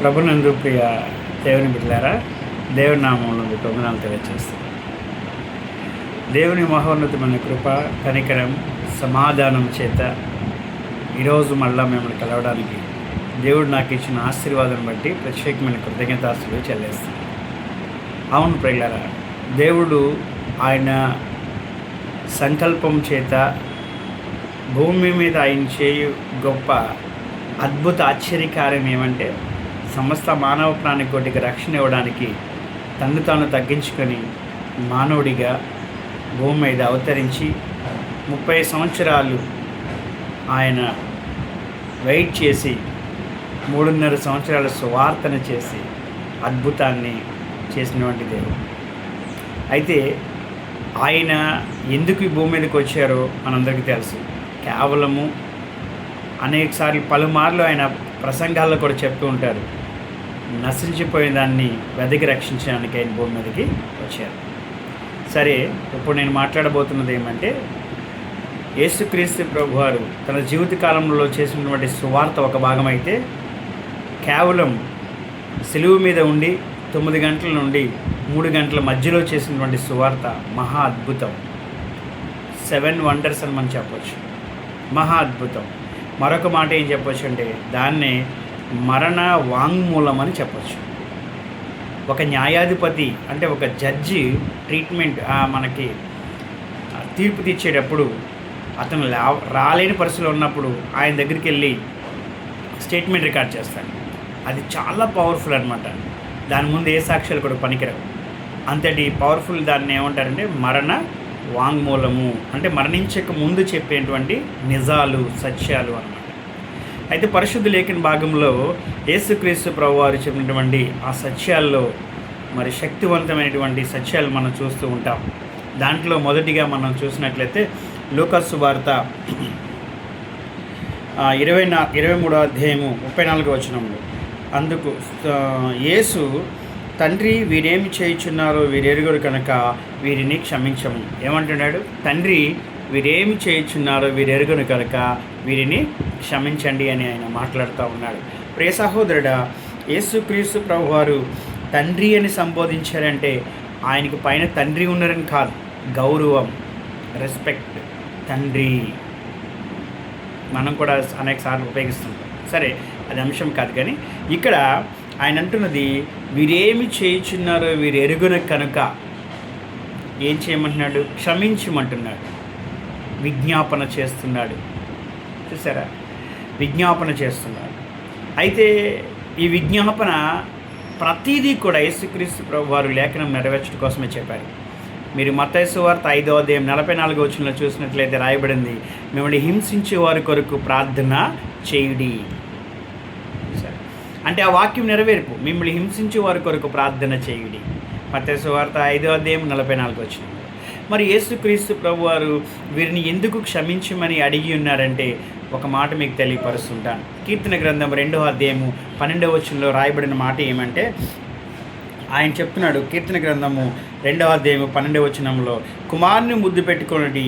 ప్రభునందు ప్రియ దేవుని బిడ్డలారా, దేవుని నామంలో వందనాలు తెలియజేస్తాం. దేవుని మహోన్నతమైన కృప, కనికరం, సమాధానం చేత ఈరోజు మళ్ళా మిమ్మల్ని కలవడానికి దేవుడు నాకు ఇచ్చిన ఆశీర్వాదం బట్టి ప్రత్యేకమైన కృతజ్ఞతాస్తులు చెల్లిస్తాను. అవును ప్రియులారా, దేవుడు ఆయన సంకల్పం చేత భూమి మీద ఆయన చేయు గొప్ప అద్భుత ఆశ్చర్యకార్యం ఏమంటే, సమస్త మానవ ప్రాణికోటికి రక్షణ ఇవ్వడానికి తను తాను తగ్గించుకొని మానవుడిగా భూమి మీద అవతరించి 30 సంవత్సరాలు ఆయన వెయిట్ చేసి 3.5 సంవత్సరాల సువార్తన చేసి అద్భుతాన్ని చేసినటువంటి దేవుడు. అయితే ఆయన ఎందుకు ఈ భూమి మీదకి వచ్చారో మనందరికీ తెలుసు. కేవలము అనేకసార్లు పలుమార్లు ఆయన ప్రసంగాల్లో కూడా చెప్తూ ఉంటారు, నశించిపోయిన దాన్ని వెతికి రక్షించడానికి ఆయన భూమి మీదకి వచ్చారు. సరే, ఇప్పుడు నేను మాట్లాడబోతున్నది ఏమంటే, యేసుక్రీస్తు ప్రభువారు తన జీవిత కాలంలో చేసినటువంటి సువార్త ఒక భాగం అయితే, కేవలం సిలువ మీద ఉండి 9 గంటల నుండి 3 గంటల మధ్యలో చేసినటువంటి సువార్త మహా అద్భుతం. 7 వండర్స్ అని మనం చెప్పవచ్చు. మహా అద్భుతం. మరొక మాట ఏం చెప్పొచ్చు అంటే, దాన్నే మరణ వాంగ్మూలం అని చెప్పచ్చు. ఒక న్యాయాధిపతి అంటే ఒక జడ్జి ట్రీట్మెంట్ మనకి తీర్పు తీర్చేటప్పుడు అతను రాలేని పరిస్థితిలో ఉన్నప్పుడు ఆయన దగ్గరికి వెళ్ళి స్టేట్మెంట్ రికార్డ్ చేస్తాడు. అది చాలా పవర్ఫుల్ అనమాట. దాని ముందు ఏ సాక్ష్యాలు కూడా పనికిరావు. అంతటి పవర్ఫుల్. దాన్ని ఏమంటారంటే మరణ వాంగ్మూలము, అంటే మరణించక ముందు చెప్పేటువంటి నిజాలు, సత్యాలు అన్నమాట. అయితే పరిశుద్ధ లేఖన భాగంలో యేసుక్రీస్తు ప్రభువారు చెప్పినటువంటి ఆ సత్యాల్లో మరి శక్తివంతమైనటువంటి సత్యాలు మనం చూస్తూ ఉంటాం. దాంట్లో మొదటిగా మనం చూసినట్లయితే లూకాసు సువార్త 23వ అధ్యాయము 34వ వచనంలో, అందుకు యేసు, తండ్రి వీరేమి చేయుచున్నారో వీరెరుగరు కనుక వీరిని క్షమించము. ఏమంటున్నాడు? తండ్రి వీరేమి చేయుచున్నారో వీరెరుగను కనుక వీరిని క్షమించండి అని ఆయన మాట్లాడుతూ ఉన్నాడు. ప్రియ సహోదరుడా, యేసుక్రీస్తు ప్రభువారు తండ్రి అని సంబోధించారంటే ఆయనకు పైన తండ్రి ఉన్నారని కాదు, గౌరవం, రెస్పెక్ట్. తండ్రి మనం కూడా అనేక సార్లు ఉపయోగిస్తుంటాం. సరే, అది అంశం కాదు. కానీ ఇక్కడ ఆయన అంటున్నది, వీరేమి చేయుచున్నారో వీరు ఎరుగున కనుక ఏం చేయమంటున్నాడు? క్షమించమంటున్నాడు. విజ్ఞాపన చేస్తున్నాడు. చూసారా? విజ్ఞాపన చేస్తున్నాడు. అయితే ఈ విజ్ఞాపన ప్రతిదీ కూడా యేసుక్రీస్తు ప్రభు వారు లేఖనం నెరవేర్చడం కోసమే చెప్పారు. మీరు మత్తయి సువార్త 5వ అధ్యాయం 44వ వచనంలో చూసినట్లయితే రాయబడింది, మిమ్మల్ని హింసించే వారి కొరకు ప్రార్థన చేయుడి. అంటే ఆ వాక్యం నెరవేర్పు, మిమ్మల్ని హింసించే వారి కొరకు ప్రార్థన చేయుడి. మత్తయి సువార్త 5వ అధ్యాయం 44వ వచనం. మరి యేసుక్రీస్తు ప్రభువారు వీరిని ఎందుకు క్షమించమని అడిగి ఉన్నారంటే ఒక మాట మీకు తెలియపరుస్తుంటాను. కీర్తన గ్రంథం 2వ అధ్యాయము 12వ వచనంలో రాయబడిన మాట ఏమంటే, ఆయన చెప్తున్నాడు, కీర్తన గ్రంథము 2వ అధ్యాయము 12వ వచనంలో, కుమారుని ముద్దు పెట్టుకొనుడి,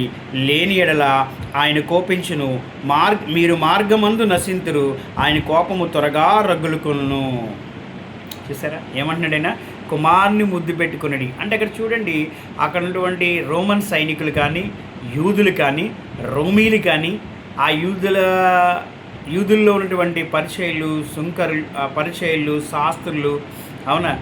లేని ఎడల ఆయన కోపించును, మీరు మార్గమందు నశింతురు, ఆయన కోపము త్వరగా రగులుకొనును. చూసారా? ఏమంటున్నాడైనా? కుమారుని ముద్దు పెట్టుకునడి. అంటే అక్కడ చూడండి, అక్కడ ఉన్నటువంటి రోమన్ సైనికులు కానీ, యూదులు కానీ, రోమీలు కానీ, ఆ యూదుల్లో ఉన్నటువంటి పరిచయులు, శాస్త్రులు, అవునా,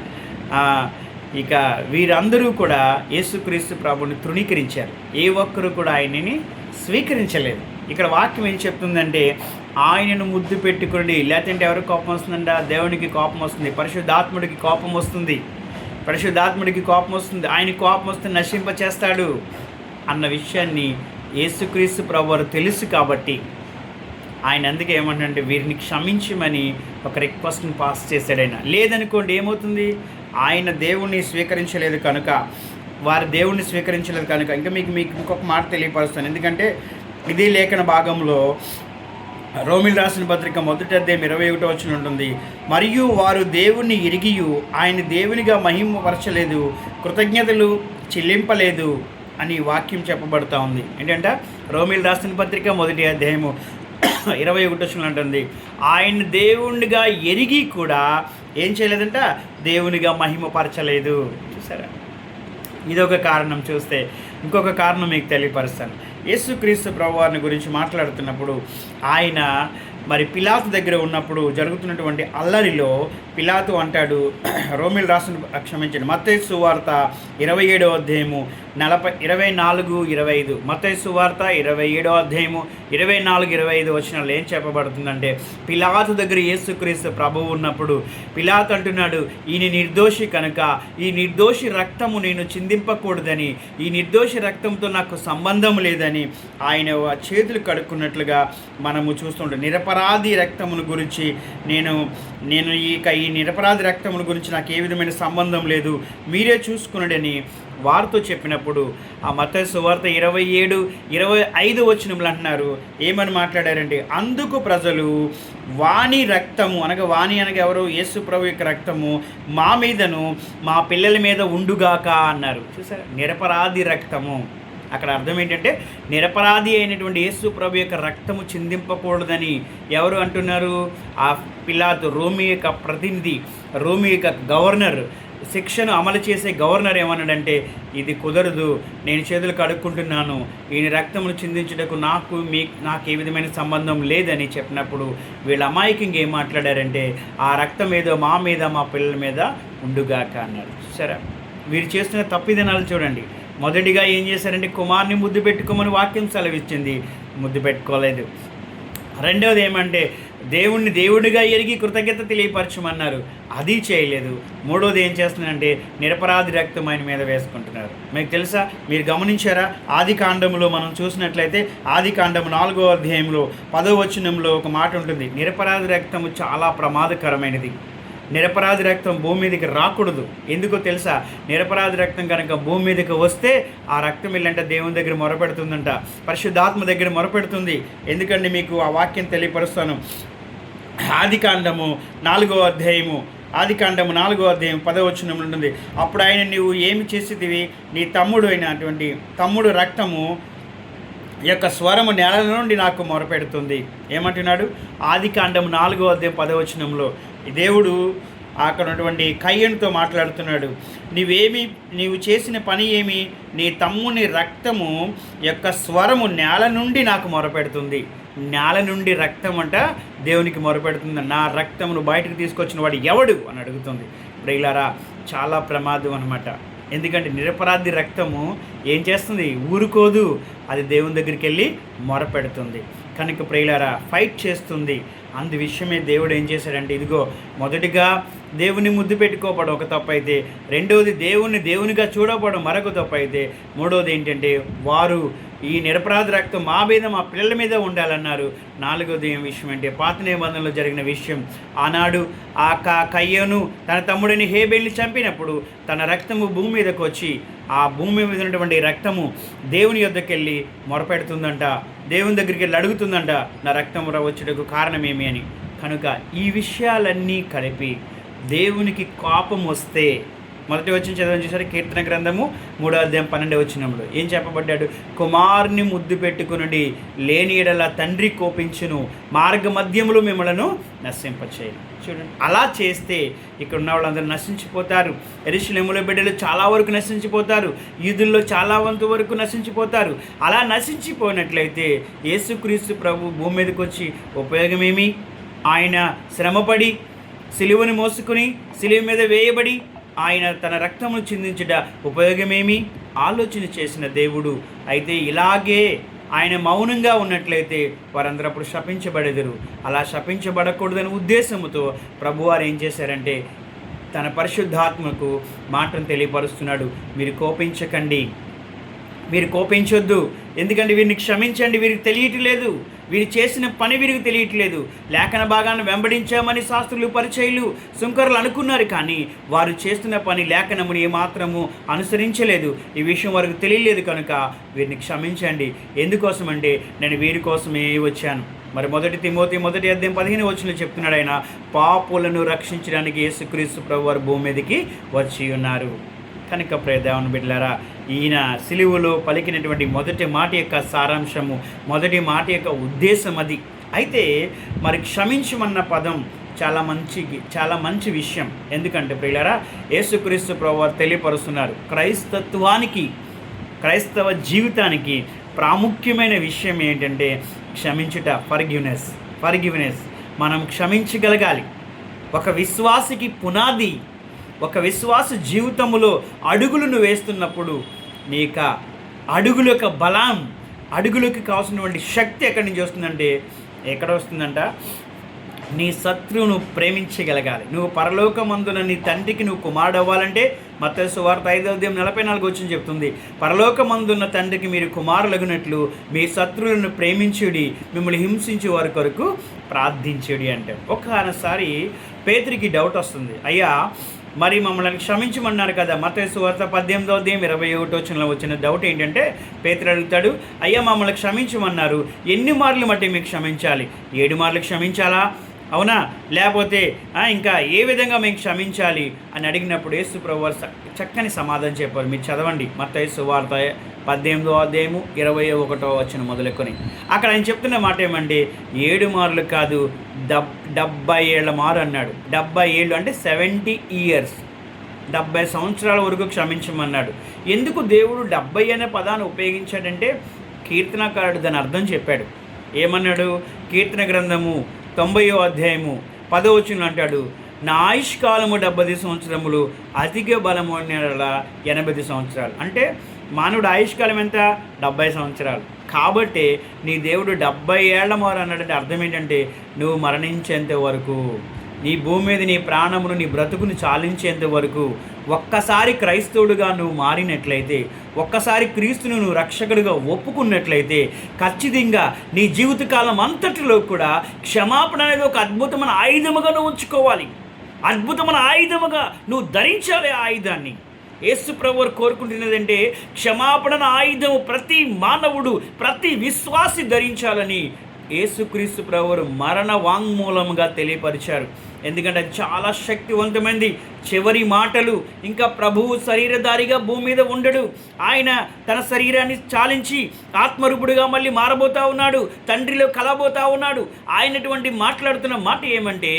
ఇక వీరందరూ కూడా యేసుక్రీస్తు ప్రభుని తృణీకరించారు. ఏ ఒక్కరు కూడా ఆయనని స్వీకరించలేదు. ఇక్కడ వాక్యం ఏం చెప్తుందంటే, ఆయనను ముద్దు పెట్టుకుని, లేదంటే ఎవరికి కోపం వస్తుందంట? దేవునికి కోపం వస్తుంది, పరిశుద్ధాత్ముడికి కోపం వస్తుంది. ఆయన కోపం వస్తే నశింపచేస్తాడు అన్న విషయాన్ని యేసుక్రీస్తు ప్రభువారు తెలుసు కాబట్టి ఆయన అందుకే ఏమంటే వీరిని క్షమించమని ఒక రిక్వెస్ట్ని పాస్ చేశాడు. ఆయన లేదనుకోండి ఏమవుతుంది? ఆయన దేవుణ్ణి స్వీకరించలేదు కనుక, వారి దేవుణ్ణి స్వీకరించలేదు కనుక, ఇంకా మీకు ఇంకొక మాట తెలియపరుస్తాను. ఎందుకంటే ఇదే లేఖన భాగంలో రోమిల్ రాసిన పత్రిక 1వ అధ్యాయం 21వ వచనం ఉంటుంది, మరియు వారు దేవుణ్ణి ఎరిగియు ఆయన దేవునిగా మహిమపరచలేదు, కృతజ్ఞతలు చెల్లింపలేదు అని వాక్యం చెప్పబడుతూ ఉంది. ఏంటంటే రోమిల్ రాసిన పత్రిక 1వ అధ్యాయము 21 అంటుంది, ఆయన దేవుణ్ణిగా ఎరిగి కూడా ఏం చేయలేదంట? దేవునిగా మహిమపరచలేదు. చూసారా? ఇదొక కారణం. చూస్తే ఇంకొక కారణం మీకు తెలియపరుస్తాను. యేసుక్రీస్తు ప్రభువారిని గురించి మాట్లాడుతున్నప్పుడు ఆయన మరి పిలాతు దగ్గర ఉన్నప్పుడు జరుగుతున్నటువంటి అల్లరిలో పిలాతు అంటాడు, రోమిల్ రాసిన క్షమించండి, మత్తయి సువార్త 27వ అధ్యాయము 24-25, మత్తయి సువార్త 27వ అధ్యాయము 24-25 వచనాలు ఏం చెప్పబడుతుందంటే, పిలాతు దగ్గర యేసుక్రీస్తు ప్రభువు ఉన్నప్పుడు పిలాతు అంటున్నాడు, ఈయన నిర్దోషి కనుక ఈ నిర్దోషి రక్తము నేను చిందింపకూడదని, ఈ నిర్దోషి రక్తంతో నాకు సంబంధం లేదని ఆయన చేతులు కడుక్కున్నట్లుగా మనము చూస్తుంటాం. నిరపరాధి రక్తమును గురించి నేను ఈ నిరపరాధి రక్తముల గురించి నాకు ఏ విధమైన సంబంధం లేదు, మీరే చూసుకున్నాడని వారితో చెప్పినప్పుడు ఆ మత్తయి సువార్త 27-25 వచనములు అంటున్నారు. ఏమని మాట్లాడారంటే, అందుకు ప్రజలు వాని రక్తము వాని అనగా ఎవరు? యేసు ప్రభు యొక్క రక్తము మా మీదను మా పిల్లల మీద ఉండుగాక అన్నారు. చూసారా? నిరపరాధి రక్తము. అక్కడ అర్థం ఏంటంటే, నిరపరాధి అయినటువంటి యేసు ప్రభు యొక్క రక్తము చిందింపకూడదని ఎవరు అంటున్నారు? ఆ పిలాతు, రోమి యొక్క ప్రతినిధి, రోమి యొక్క గవర్నర్, శిక్షను అమలు చేసే గవర్నర్ ఏమన్నాడంటే, ఇది కుదరదు, నేను చేతులు కడుక్కుంటున్నాను, ఈయన రక్తమును చిందించుటకు నాకు ఏ విధమైన సంబంధం లేదని చెప్పినప్పుడు వీళ్ళ అమాయకంగా ఏం మాట్లాడారంటే, ఆ రక్తం ఏదో మా మీద మా పిల్లల మీద ఉండుగాక అన్నారు. సరే, వీరు చేస్తున్న తప్పిదనాలు చూడండి. మొదటిగా ఏం చేశారంటే, కుమారుని ముద్దు పెట్టుకోమని వాక్యం సెలవిచ్చింది, ముద్దు పెట్టుకోలేదు. రెండవది ఏమంటే, దేవుణ్ణి దేవుడిగా ఎరిగి కృతజ్ఞత తెలియపరచమన్నారు, అది చేయలేదు. మూడోది ఏం చేస్తున్నారంటే, నిరపరాధి రక్తం ఆయన మీద వేసుకుంటున్నారు. మీకు తెలుసా? మీరు గమనించారా? ఆది కాండములో మనం చూసినట్లయితే ఆది కాండము 4వ అధ్యాయంలో 10వ వచనంలో ఒక మాట ఉంటుంది, నిరపరాధి రక్తము చాలా ప్రమాదకరమైనది, నిరపరాధి రక్తం భూమి మీదకి రాకూడదు. ఎందుకో తెలుసా? నిరపరాధి రక్తం కనుక భూమి మీదకి వస్తే ఆ రక్తం వెళ్ళంట దేవుని దగ్గర మొరపెడుతుందంట, పరిశుద్ధాత్మ దగ్గర మొరపెడుతుంది. ఎందుకంటే మీకు ఆ వాక్యం తెలియపరుస్తాను. ఆది కాండము 4వ అధ్యాయము 10వ వచనంలో ఉంటుంది, అప్పుడు ఆయన, నీవు ఏమి చేసేదివి? నీ తమ్ముడు రక్తము యొక్క స్వరము నేల నుండి నాకు మొరపెడుతుంది. ఏమంటున్నాడు? ఆది కాండము 4వ అధ్యాయం 10వ వచనంలో దేవుడు అక్కడ ఉన్నటువంటి కయ్యనుతో మాట్లాడుతున్నాడు, నీవు చేసిన పని ఏమి? నీ తమ్ముని రక్తము యొక్క స్వరము నేల నుండి నాకు మొరపెడుతుంది. నేల నుండి రక్తం అంట దేవునికి మొరపెడుతుంది. నా రక్తమును బయటకు తీసుకొచ్చిన వాడు ఎవడు అని అడుగుతుంది. ప్రియులారా, చాలా ప్రమాదం అన్నమాట. ఎందుకంటే నిరపరాధి రక్తము ఏం చేస్తుంది? ఊరుకోదు, అది దేవుని దగ్గరికి వెళ్ళి మొరపెడుతుంది. కనుక ప్రియులారా, ఫైట్ చేస్తుంది. అందు విషయమే దేవుడు ఏం చేశాడంటే, ఇదిగో మొదటిగా దేవుని ముద్దు పెట్టుకోవడం ఒక తప్పు అయితే, రెండవది దేవునిగా చూడకపోవడం మరొక తప్పు అయితే, మూడవది ఏంటంటే వారు ఈ నిరపరాధి రక్తం మా మీద మా పిల్లల మీద ఉండాలన్నారు. నాలుగవది ఏం విషయం అంటే, పాత నిబంధనలో జరిగిన విషయం. ఆనాడు ఆ కయ్యను తన తమ్ముడిని హేబేల్ని చంపినప్పుడు తన రక్తము భూమి మీదకి వచ్చి ఆ భూమి మీద ఉన్నటువంటి రక్తము దేవుని యొద్దకు వెళ్ళి మొరపెడుతుందంట, దేవుని దగ్గరికి వెళ్ళి అడుగుతుందంట, నా రక్తం వచ్చుటకు కారణమేమి అని. కనుక ఈ విషయాలన్నీ కలిపి దేవునికి కోపం వస్తే, మొదటి వచ్చిన చదవని చూసారు, కీర్తన గ్రంథము 3వ అధ్యాయం 12వ వచనంలో ఏం చెప్పబడ్డాడు? కుమారుని ముద్దు పెట్టుకునుడి, లేని ఎడల తండ్రి కోపించును, మార్గ మధ్యములో మిమ్మలను నశింపచేయను. చూడండి, అలా చేస్తే ఇక్కడ ఉన్న వాళ్ళందరూ నశించిపోతారు. యెరూషలేములో బిడ్డలు చాలా వరకు నశించిపోతారు, యూదుల్లో చాలా వంతు వరకు నశించిపోతారు. అలా నశించిపోయినట్లయితే యేసుక్రీస్తు ప్రభు భూమి మీదకి వచ్చి ఉపయోగమేమి? ఆయన శ్రమపడి సిలువను మోసుకుని సిలువ మీద వేయబడి ఆయన తన రక్తమును చిందించుట ఉపయోగమేమి? ఆలోచన చేసిన దేవుడు. అయితే ఇలాగే ఆయన మౌనంగా ఉన్నట్లయితే వారందరూ అప్పుడు శపించబడెదరు. అలా శపించబడకూడదని ఉద్దేశంతో ప్రభువారు ఏం చేశారంటే తన పరిశుద్ధాత్మకు మాటను తెలియపరుస్తున్నాడు. మీరు కోపించకండి, మీరు కోపించొద్దు, ఎందుకంటే వీరిని క్షమించండి, వీరికి తెలియట్లేదు, వీరు చేసిన పని వీరికి తెలియట్లేదు. లేఖన భాగాన్ని వెంబడించామని శాస్త్రులు, పరిచయులు, సుంకరులు అనుకున్నారు, కానీ వారు చేస్తున్న పని లేఖనముని ఏమాత్రము అనుసరించలేదు. ఈ విషయం వారికి తెలియలేదు. కనుక వీరిని క్షమించండి. ఎందుకోసం అంటే నేను వీరి కోసమే వచ్చాను. మరి 1 తిమోతి 1వ అధ్యాయం 15వ వచనంలో చెప్తున్నాడు, ఆయన పాపులను రక్షించడానికి యేసుక్రీస్తు ప్రభు వారు భూమి మీదకి వచ్చి ఉన్నారు. కనుక ప్రియ దేవుని బిడ్డలారా, ఈయన సిలువలో పలికినటువంటి మొదటి మాట యొక్క సారాంశము, మొదటి మాట యొక్క ఉద్దేశం అది. అయితే మరి క్షమించమన్న పదం చాలా మంచి విషయం. ఎందుకంటే ప్రియులారా, యేసుక్రీస్తు ప్రభువారు తెలియపరుస్తున్నారు, క్రైస్తవ జీవితానికి ప్రాముఖ్యమైన విషయం ఏంటంటే క్షమించుట. ఫర్గివ్నెస్. మనం క్షమించగలగాలి. ఒక విశ్వాసికి పునాది, ఒక విశ్వాస జీవితంలో అడుగులను వేస్తున్నప్పుడు నీక అడుగుల యొక్క బలం, అడుగులకు కావాల్సినటువంటి శక్తి ఎక్కడి నుంచి వస్తుందంటే, ఎక్కడ వస్తుందంట, నీ శత్రువును ప్రేమించగలగాలి. నువ్వు పరలోకమందున నీ తండ్రికి నువ్వు కుమారుడు అవ్వాలంటే మత్తయి సువార్త 5:44 చెప్తుంది, పరలోకమందున్న తండ్రికి మీరు కుమారులగునట్లు మీ శత్రువులను ప్రేమించుడి, మిమ్మల్ని హింసించే వారి కొరకు ప్రార్థించుడి అంటే. ఒకసారి పేతురికి డౌట్ వస్తుంది, అయ్యా మరి మమ్మల్ని క్షమించమన్నారు కదా. మత్తయి సువార్త 18:21 వచ్చిన డౌట్ ఏంటంటే, పేతురు అడుగుతాడు, అయ్యా మమ్మల్ని క్షమించమన్నారు, ఎన్ని మార్లు మట్టి మీకు క్షమించాలి? 7 మార్లు క్షమించాలా, అవునా? లేకపోతే ఇంకా ఏ విధంగా మేము క్షమించాలి అని అడిగినప్పుడు యేసు ప్రభువారు చక్కని సమాధానం చెప్పారు. మీరు చదవండి మత్తయి సువార్త 18:21 మొదలుకొని. అక్కడ ఆయన చెప్తున్న మాట ఏమంటే, 7 మార్లు కాదు, 70 ఏళ్ల మారు అన్నాడు. 70 ఏళ్ళు అంటే 70 ఇయర్స్, 70 సంవత్సరాల వరకు క్షమించమన్నాడు. ఎందుకు దేవుడు 70 అనే పదాన్ని ఉపయోగించాడంటే, కీర్తనకారుడు దాని అర్థం చెప్పాడు. ఏమన్నాడు? కీర్తన గ్రంథము 90:10 అంటాడు, నా ఆయుష్కాలము 70 సంవత్సరములు, అధిక బలము 80 సంవత్సరాలు. అంటే మానవుడు ఆయుష్కాలం ఎంత? 70 సంవత్సరాలు. కాబట్టి నీ దేవుడు 70 ఏళ్ల మారు అన్నాడంటే అర్థం ఏంటంటే, నువ్వు మరణించేంత వరకు, నీ భూమి మీద నీ ప్రాణమును, నీ బ్రతుకుని చాలించేంత వరకు, ఒక్కసారి క్రైస్తవుడుగా నువ్వు మారినట్లయితే, ఒక్కసారి క్రీస్తును నువ్వు రక్షకుడిగా ఒప్పుకున్నట్లయితే, ఖచ్చితంగా నీ జీవితకాలం అంతటిలో కూడా క్షమాపణ అనేది ఒక అద్భుతమైన ఆయుధముగా నువ్వు ఉంచుకోవాలి. అద్భుతమైన ఆయుధముగా నువ్వు ధరించాలి. ఆ ఆయుధాన్ని యేసు ప్రభువు కోరుకుంటున్నదంటే, క్షమాపణ ఆయుధము ప్రతి మానవుడు, ప్రతి విశ్వాసి ధరించాలని యేసుక్రీస్తు ప్రభువు మరణ వాంగ్మూలముగా తెలియపరిచారు. ఎందుకంటే చాలా శక్తివంతమైంది. చివరి మాటలు, ఇంకా ప్రభువు శరీరధారిగా భూమి మీద ఉండడు. ఆయన తన శరీరాన్ని చాలించి ఆత్మరూపుడుగా మళ్ళీ మారబోతా ఉన్నాడు, తండ్రిలో కలబోతా ఉన్నాడు. ఆయనటువంటి మాట్లాడుతున్న మాట ఏమంటే,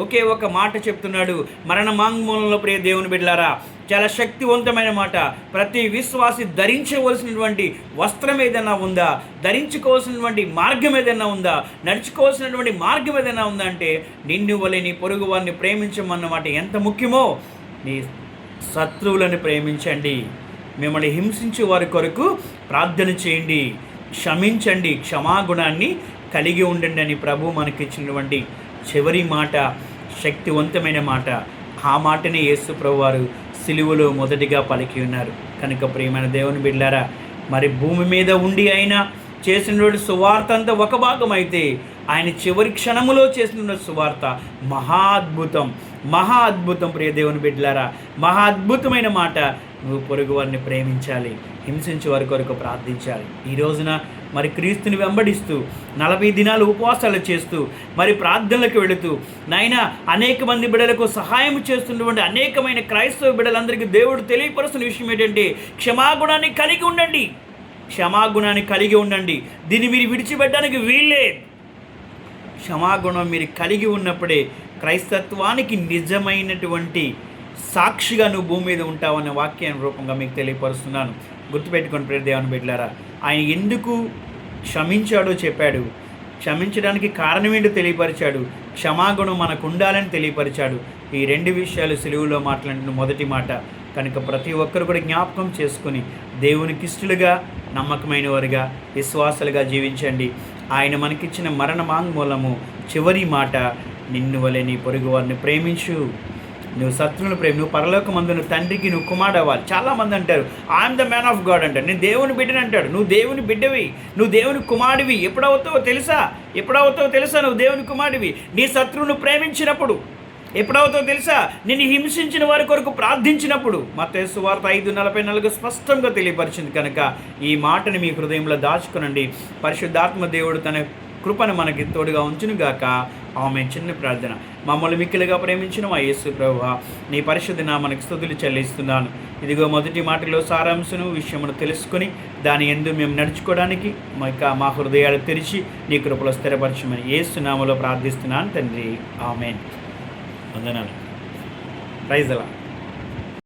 ఒకే ఒక మాట చెప్తున్నాడు. మరణ వాంగ్మూలంలో ప్రియ దేవుని బిడ్డలారా, చాలా శక్తివంతమైన మాట. ప్రతి విశ్వాసి ధరించవలసినటువంటి వస్త్రం ఏదైనా ఉందా, ధరించుకోవాల్సినటువంటి మార్గం ఏదైనా ఉందా, నడుచుకోవాల్సినటువంటి మార్గం ఏదైనా ఉందా అంటే, నిన్ను వలె నీ పొరుగు వారిని ప్రేమించమన్నమాట ఎంత ముఖ్యమో, నీ శత్రువులను ప్రేమించండి, మిమ్మల్ని హింసించే వారి కొరకు ప్రార్థన చేయండి, క్షమించండి, క్షమాగుణాన్ని కలిగి ఉండండి అని ప్రభు మనకిచ్చినటువంటి చివరి మాట, శక్తివంతమైన మాట. ఆ మాటని యేసు ప్రభువారు సిలువలో మొదటిగా పలికి ఉన్నారు. కనుక ప్రియమైన దేవుని బిడ్డలారా, మరి భూమి మీద ఉండి ఆయన చేసినటువంటి సువార్త అంతా ఒక భాగం అయితే, ఆయన చివరి క్షణములో చేసిన సువార్త మహా అద్భుతం. ప్రియ దేవుని బిడ్డలారా, మహా అద్భుతమైన మాట. నువ్వు పొరుగు వారిని ప్రేమించాలి, హింసించే వారి కొరకు ప్రార్థించాలి. ఈ రోజున మరి క్రీస్తుని వెంబడిస్తూ 40 దినాలు ఉపవాసాలు చేస్తూ మరి ప్రార్థనలకు వెళుతూ నాయనా అనేక మంది బిడ్డలకు సహాయం చేస్తున్నటువంటి అనేకమైన క్రైస్తవ బిడ్డలందరికీ దేవుడు తెలియపరుస్తున్న విషయం ఏంటంటే, క్షమాగుణాన్ని కలిగి ఉండండి. దీన్ని మీరు విడిచిపెట్టడానికి వీళ్ళే. క్షమాగుణం మీరు కలిగి ఉన్నప్పుడే క్రైస్తత్వానికి నిజమైనటువంటి సాక్షిగా నువ్వు భూమి మీద ఉంటావన్న వాక్యాన్ని రూపంగా మీకు తెలియపరుస్తున్నాను. గుర్తుపెట్టుకోండి ప్రియ దేవుని బిడ్డలారా, ఆయన ఎందుకు క్షమించాడో చెప్పాడు, క్షమించడానికి కారణం ఏంటో తెలియపరిచాడు, క్షమాగుణం మనకు ఉండాలని తెలియపరిచాడు. ఈ 2 విషయాలు సిలువలో మాట్లాడిన మొదటి మాట. కనుక ప్రతి ఒక్కరు కూడా జ్ఞాపకం చేసుకుని దేవునికి ఇష్టలుగా, నమ్మకమైన వారుగా, విశ్వాసాలుగా జీవించండి. ఆయన మనకిచ్చిన మరణ వాంగ్మూలము చివరి మాట, నిన్ను వలె నీ పొరుగు వారిని ప్రేమించు, నువ్వు శత్రువులను నువ్వు పరలోకమందున తండ్రికి నువ్వు కుమారుడు అవ్వాలి. చాలామంది అంటారు, I'm the man of God అంటారు, నేను దేవుని బిడ్డని అంటాడు. నువ్వు దేవుని బిడ్డవి, నువ్వు దేవుని కుమారుడివి. ఎప్పుడవుతావో తెలుసా నువ్వు దేవుని కుమారుడివి? నీ శత్రువును ప్రేమించినప్పుడు. ఎప్పుడవుతావో తెలుసా? నిన్ను హింసించిన వారి కొరకు ప్రార్థించినప్పుడు. మత్తయి సువార్త 5:44 స్పష్టంగా తెలియపరిచింది. కనుక ఈ మాటని మీ హృదయంలో దాచుకునండి. పరిశుద్ధాత్మ దేవుడు తన కృపను మనకి తోడుగా ఉంచునుగాక. ఆమె చిన్న ప్రార్థన. మమ్మల్ని మిక్కిలిగా ప్రేమించిన మా యేసు ప్రభువా, నీ పరిశుద్ధ నామమునకు స్తుతులు చెల్లిస్తున్నాను. ఇదిగో మొదటి మాటలో సారాంశను విషయమును తెలుసుకొని దాని యందు మేము నడుచుకోవడానికి మా హృదయాలు తెరిచి నీ కృపలో స్థిరపరచమని యేసు నామములో ప్రార్థిస్తున్నాను తండ్రి. ఆమేన్. వందనాలు. ప్రైజ్ అలా